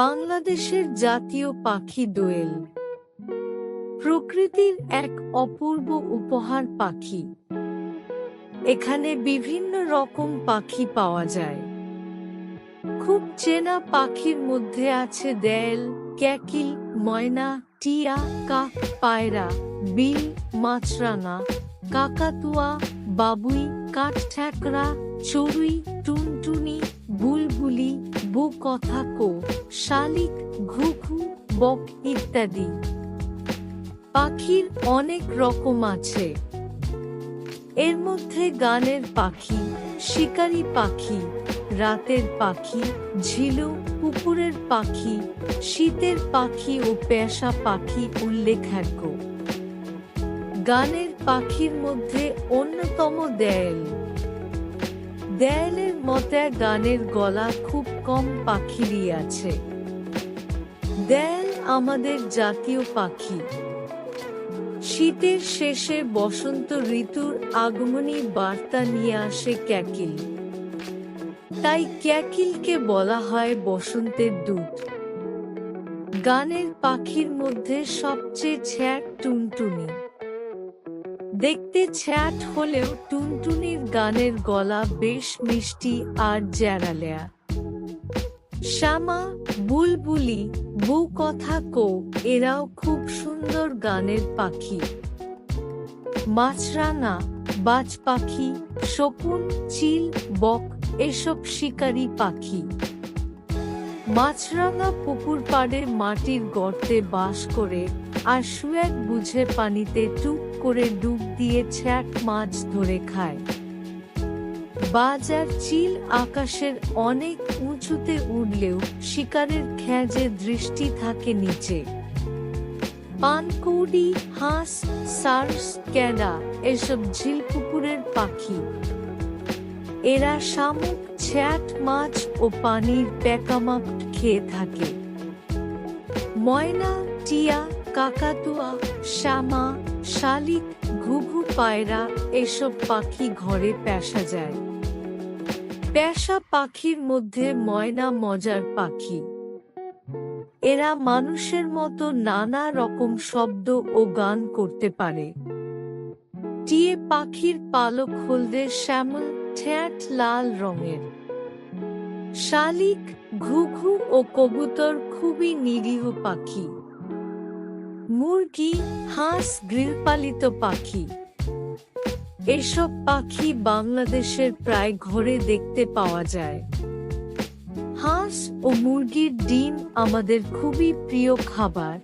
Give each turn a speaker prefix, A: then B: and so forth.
A: বাংলাদেশের জাতীয় পাখি দোয়েল প্রকৃতির এক অপূর্ব উপহার পাখি। এখানে বিভিন্ন রকম পাখি পাওয়া যায়। খুব চেনা পাখির মধ্যে আছে দোয়েল, কোকিল, ময়না, টিয়া, কাক, পায়রা, বিল, মাছরাঙা, কাকাতুয়া, বাবুই, কাঠঠ্যাকরা, চড়ুই, টুনটুনি, বুলবুলি, বো-কথা-কো, শালিক, ঘুঘু, বক ইত্যাদি। পাখির অনেক রকম আছে। এর মধ্যে গানের পাখি, শিকারী পাখি, রাতের পাখি, ঝিলুক, পুকুরের পাখি, শীতের পাখি ও পেয়াসা পাখি উল্লেখযোগ্য। গানের পাখির মধ্যে অন্যতম দোয়েল। দোয়েলের মতে গানের গলা খুব কম পাখিরই আছে। দোয়েল আমাদের জাতীয় পাখি। শীতের শেষে বসন্ত ঋতুর আগমনী বার্তা নিয়ে আসে কোকিল। তাই কোকিলকে বলা হয় বসন্তের দূত। গানের পাখির মধ্যে সবচেয়ে ছোট টুনটুনি। দেখতে ছোট হলেও টুনটুনির গানের গলা বেশ মিষ্টি আর জ্যাড়ালেয়া। শামা, বুলবুলি, বো-কথা-কো এরাও খুব সুন্দর গানের পাখি। মাছরাঙা, বাজ পাখি, শকুন, চিল, বক এসব শিকারী পাখি। মাছরাঙা পুকুর পাড়ে মাটির গর্তে বাস করে আর সুয়েক বুঝে পানিতে টুক করে ডুব দিয়ে ছোট মাছ ধরে খায়। বাজ আর চিল আকাশের অনেক উঁচুতে উড়লেও শিকারের খোঁজে দৃষ্টি থাকে নিচে। পানকৌড়ি, হাঁস, সার্স, ক্যাডা এসব ঝিলপুকুরের পাখি। এরা শামুক, ছোট মাছ ও পানির পোকামাকড় খেয়ে থাকে। ময়না, টিয়া, কাকাতুয়া, শামা, শালিক, ঘুঘু, পায়রা এসব পাখি ঘরে পোষা যায়। পোষা পাখির মধ্যে ময়না মজার পাখি। এরা মানুষের মতো নানা রকম শব্দ ও গান করতে পারে। টিয়ে পাখির পালক হলদে শ্যামল, ঠোঁট লাল রঙের। শালিক, ঘুঘু ও কবুতর খুবই নিরীহ পাখি। মুরগি, হাঁস গৃহপালিত পাখি। এসব পাখি বাংলাদেশের প্রায় ঘরে দেখতে পাওয়া যায়। হাঁস ও মুরগির ডিম আমাদের খুবই প্রিয় খাবার।